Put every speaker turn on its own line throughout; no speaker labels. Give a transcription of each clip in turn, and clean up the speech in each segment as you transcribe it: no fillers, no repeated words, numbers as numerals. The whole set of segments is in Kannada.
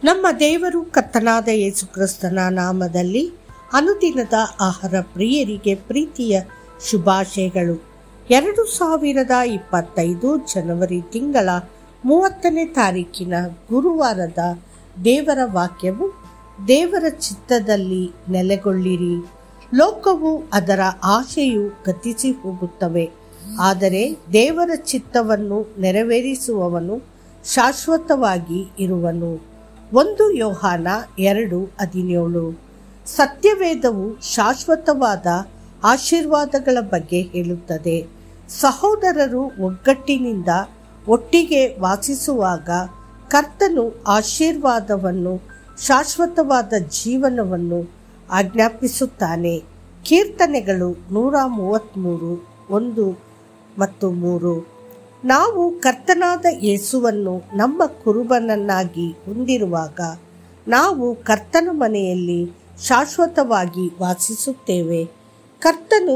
ನಮ್ಮ ದೇವರು ಕರ್ತನಾದ ಯೇಸು ಕ್ರಿಸ್ತನ ನಾಮದಲ್ಲಿ ಅನುದಿನದ ಆಹಾರ ಪ್ರಿಯರಿಗೆ ಪ್ರೀತಿಯ ಶುಭಾಶಯಗಳು. 2025 ಜನವರಿ ತಿಂಗಳ 30ನೇ ತಾರೀಕಿನ ಗುರುವಾರದ ದೇವರ ವಾಕ್ಯವು, ದೇವರ ಚಿತ್ತದಲ್ಲಿ ನೆಲೆಗೊಳ್ಳಿರಿ. ಲೋಕವು ಅದರ ಆಶೆಯು ಗತಿಸಿ ಹೋಗುತ್ತವೆ, ಆದರೆ ದೇವರ ಚಿತ್ತವನ್ನು ನೆರವೇರಿಸುವವನು ಶಾಶ್ವತವಾಗಿ ಇರುವನು. 1 ಯೋಹಾನ 2:17. ಸತ್ಯವೇದವು ಶಾಶ್ವತವಾದ ಆಶೀರ್ವಾದಗಳ ಬಗ್ಗೆ ಹೇಳುತ್ತದೆ. ಸಹೋದರರು ಒಗ್ಗಟ್ಟಿನಿಂದ ಒಟ್ಟಿಗೆ ವಾಸಿಸುವಾಗ ಕರ್ತನು ಆಶೀರ್ವಾದವನ್ನು, ಶಾಶ್ವತವಾದ ಜೀವನವನ್ನು ಆಜ್ಞಾಪಿಸುತ್ತಾನೆ. ಕೀರ್ತನೆಗಳು 133, 1 ಮತ್ತು 3. ನಾವು ಕರ್ತನಾದ ಯೇಸುವನ್ನು ನಮ್ಮ ಕುರುಬನನ್ನಾಗಿ ಹೊಂದಿರುವಾಗ ನಾವು ಕರ್ತನ ಮನೆಯಲ್ಲಿ ಶಾಶ್ವತವಾಗಿ ವಾಸಿಸುತ್ತೇವೆ. ಕರ್ತನು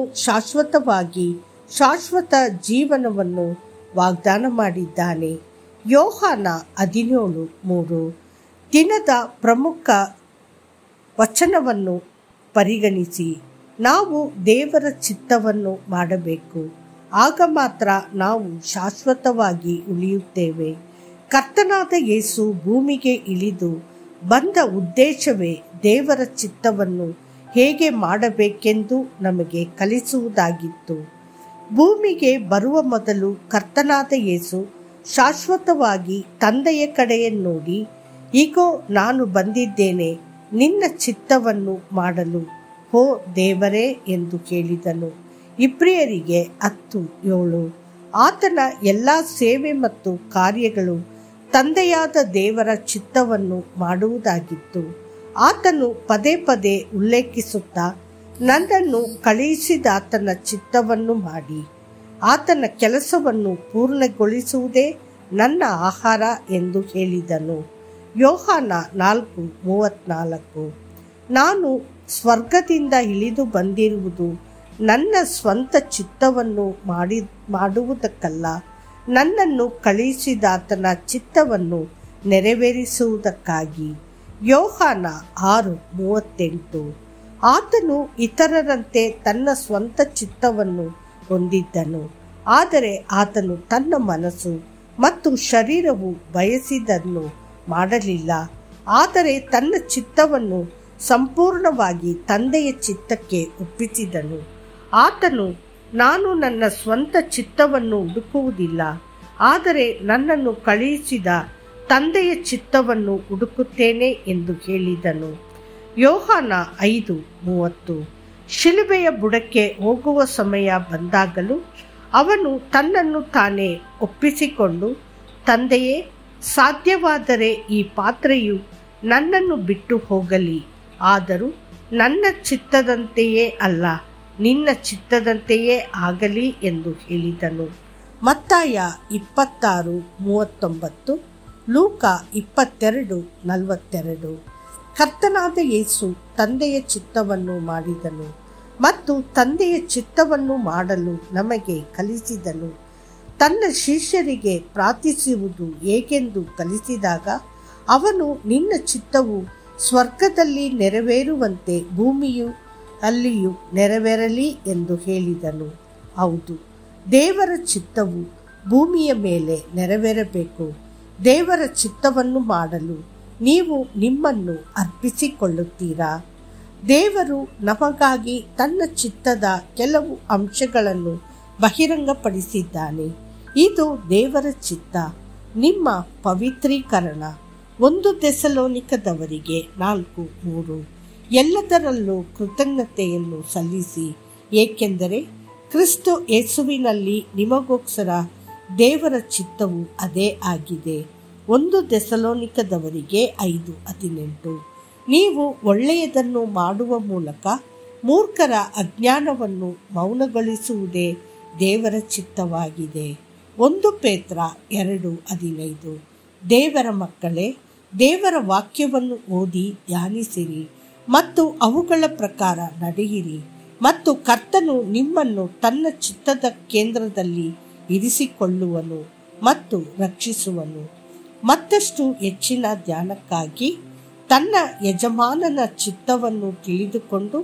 ಶಾಶ್ವತ ಜೀವನವನ್ನು ವಾಗ್ದಾನ ಮಾಡಿದ್ದಾನೆ. ಯೋಹಾನ 17:3. ದಿನದ ಪ್ರಮುಖ ವಚನವನ್ನು ಪರಿಗಣಿಸಿ. ನಾವು ದೇವರ ಚಿತ್ತವನ್ನು ಮಾಡಬೇಕು, ಆಗ ಮಾತ್ರ ನಾವು ಶಾಶ್ವತವಾಗಿ ಉಳಿಯುತ್ತೇವೆ. ಕರ್ತನಾದ ಯೇಸು ಭೂಮಿಗೆ ಇಳಿದು ಬಂದ ಉದ್ದೇಶವೇ ದೇವರ ಚಿತ್ತವನ್ನು ಹೇಗೆ ಮಾಡಬೇಕೆಂದು ನಮಗೆ ಕಲಿಸುವುದಾಗಿತ್ತು. ಭೂಮಿಗೆ ಬರುವ ಮೊದಲು ಕರ್ತನಾದ ಯೇಸು ಶಾಶ್ವತವಾಗಿ ತಂದೆಯ ಕಡೆಗೆ ನೋಡಿ, ಈಗೋ ನಾನು ಬಂದಿದ್ದೇನೆ ನಿನ್ನ ಚಿತ್ತವನ್ನು ಮಾಡಲು, ಹೋ ದೇವರೇ ಎಂದು ಕೇಳಿದನು. ಇಬ್ರಿಯರಿಗೆ 10:7. ಆತನ ಎಲ್ಲ ಸೇವೆ ಮತ್ತು ಕಾರ್ಯಗಳು ತಂದೆಯಾದ ದೇವರ ಚಿತ್ತವನ್ನು ಮಾಡುವುದಾಗಿತ್ತು. ಆತನು ಪದೇ ಪದೇ ಉಲ್ಲೇಖಿಸುತ್ತಾ, ನನ್ನನ್ನು ಕಳುಹಿಸಿದಾತನ ಚಿತ್ತವನ್ನು ಮಾಡಿ ಆತನ ಕೆಲಸವನ್ನು ಪೂರ್ಣಗೊಳಿಸುವುದೇ ನನ್ನ ಆಹಾರ ಎಂದು ಹೇಳಿದನು. ಯೋಹಾನ 4:34. ನಾನು ಸ್ವರ್ಗದಿಂದ ಇಳಿದು ಬಂದಿರುವುದು ನನ್ನ ಸ್ವಂತ ಚಿತ್ತವನ್ನು ಮಾಡುವುದಕ್ಕಲ್ಲ, ನನ್ನನ್ನು ಕಳುಹಿಸಿದಾತನ ಚಿತ್ತವನ್ನು ನೆರವೇರಿಸುವುದಕ್ಕಾಗಿ. ಯೋಹಾನ 6:38. ಆತನು ಇತರರಂತೆ ತನ್ನ ಸ್ವಂತ ಚಿತ್ತವನ್ನು ಹೊಂದಿದ್ದನು, ಆದರೆ ಆತನು ತನ್ನ ಮನಸ್ಸು ಮತ್ತು ಶರೀರವು ಬಯಸಿದ್ದನ್ನು ಮಾಡಲಿಲ್ಲ, ಆದರೆ ತನ್ನ ಚಿತ್ತವನ್ನು ಸಂಪೂರ್ಣವಾಗಿ ತಂದೆಯ ಚಿತ್ತಕ್ಕೆ ಒಪ್ಪಿಸಿದನು. ಆತನು, ನಾನು ನನ್ನ ಸ್ವಂತ ಚಿತ್ತವನ್ನು ಹುಡುಕುವುದಿಲ್ಲ, ಆದರೆ ನನ್ನನ್ನು ಕಳುಹಿಸಿದ ತಂದೆಯ ಚಿತ್ತವನ್ನು ಹುಡುಕುತ್ತೇನೆ ಎಂದು ಹೇಳಿದನು. ಯೋಹಾನ 5:30. ಶಿಲುಬೆಯ ಬುಡಕ್ಕೆ ಹೋಗುವ ಸಮಯ ಬಂದಾಗಲೂ ಅವನು ತನ್ನನ್ನು ತಾನೇ ಒಪ್ಪಿಸಿಕೊಂಡು, ತಂದೆಯೇ, ಸಾಧ್ಯವಾದರೆ ಈ ಪಾತ್ರೆಯು ನನ್ನನ್ನು ಬಿಟ್ಟು ಹೋಗಲಿ, ಆದರೂ ನನ್ನ ಚಿತ್ತದಂತೆಯೇ ಅಲ್ಲ, ನಿನ್ನ ಚಿತ್ತದಂತೆಯೇ ಆಗಲಿ ಎಂದು ಹೇಳಿದನು. ಮತ್ತಾಯ 26:39, ಲೂಕ 22:42. ಕರ್ತನಾದ ಯೇಸು ತಂದೆಯ ಚಿತ್ತವನ್ನು ಮಾಡಿದನು ಮತ್ತು ತಂದೆಯ ಚಿತ್ತವನ್ನು ಮಾಡಲು ನಮಗೆ ಕಲಿಸಿದನು. ತನ್ನ ಶಿಷ್ಯರಿಗೆ ಪ್ರಾರ್ಥಿಸುವುದು ಹೇಗೆಂದು ಕಲಿಸಿದಾಗ ಅವನು, ನಿನ್ನ ಚಿತ್ತವು ಸ್ವರ್ಗದಲ್ಲಿ ನೆರವೇರುವಂತೆ ಭೂಮಿಯು ಅಲ್ಲಿಯೂ ನೆರವೇರಲಿ ಎಂದು ಹೇಳಿದನು. ಹೌದು, ದೇವರ ಚಿತ್ತವು ಭೂಮಿಯ ಮೇಲೆ ನೆರವೇರಬೇಕು. ದೇವರ ಚಿತ್ತವನ್ನು ಮಾಡಲು ನೀವು ನಿಮ್ಮನ್ನು ಅರ್ಪಿಸಿಕೊಳ್ಳುತ್ತೀರಾ? ದೇವರು ನಮಗಾಗಿ ತನ್ನ ಚಿತ್ತದ ಕೆಲವು ಅಂಶಗಳನ್ನು ಬಹಿರಂಗಪಡಿಸಿದ್ದಾನೆ. ಇದು ದೇವರ ಚಿತ್ತ, ನಿಮ್ಮ ಪವಿತ್ರೀಕರಣ. 1 ಥೆಸಲೋನಿಕದವರಿಗೆ 4:3. ಎಲ್ಲದರಲ್ಲೂ ಕೃತಜ್ಞತೆಯನ್ನು ಸಲ್ಲಿಸಿ, ಏಕೆಂದರೆ ಕ್ರಿಸ್ತ ಯೇಸುವಿನಲ್ಲಿ ನಿಮಗೋಸ್ಕರ ದೇವರ ಚಿತ್ತವು ಅದೇ ಆಗಿದೆ. 1 ಥೆಸಲೋನಿಕದವರಿಗೆ 5:18. ನೀವು ಒಳ್ಳೆಯದನ್ನು ಮಾಡುವ ಮೂಲಕ ಮೂರ್ಖರ ಅಜ್ಞಾನವನ್ನು ಮೌನಗೊಳಿಸುವುದೇ ದೇವರ ಚಿತ್ತವಾಗಿದೆ. 1 ಪೇತ್ರ 2:15. ದೇವರ ಮಕ್ಕಳೇ, ದೇವರ ವಾಕ್ಯವನ್ನು ಓದಿ ಧ್ಯಾನಿಸಿರಿ ಮತ್ತು ಅವುಗಳ ಪ್ರಕಾರ ನಡೆಯಿರಿ, ಮತ್ತು ಕರ್ತನು ನಿಮ್ಮನ್ನು ತನ್ನ ಚಿತ್ತದ ಕೇಂದ್ರದಲ್ಲಿ ಇರಿಸಿಕೊಳ್ಳುವನು ಮತ್ತು ರಕ್ಷಿಸುವನು. ಮತ್ತಷ್ಟು ಹೆಚ್ಚಿನ ಧ್ಯಾನಕ್ಕಾಗಿ ತನ್ನ ಯಜಮಾನನ ಚಿತ್ತವನ್ನು ತಿಳಿದುಕೊಂಡು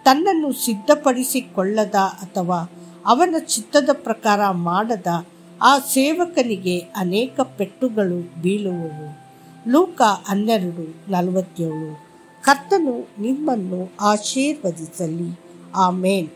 ತನ್ನನ್ನು ಸಿದ್ಧಪಡಿಸಿಕೊಳ್ಳದ ಅಥವಾ ಅವನ ಚಿತ್ತದ ಪ್ರಕಾರ ಮಾಡದ ಆ ಸೇವಕನಿಗೆ ಅನೇಕ ಪೆಟ್ಟುಗಳು ಬೀಳುವವು. ಲೂಕ 12:47. ಕರ್ತನು ನಿಮ್ಮನ್ನು ಆಶೀರ್ವದಿಸಲಿ. ಆಮೇನ್.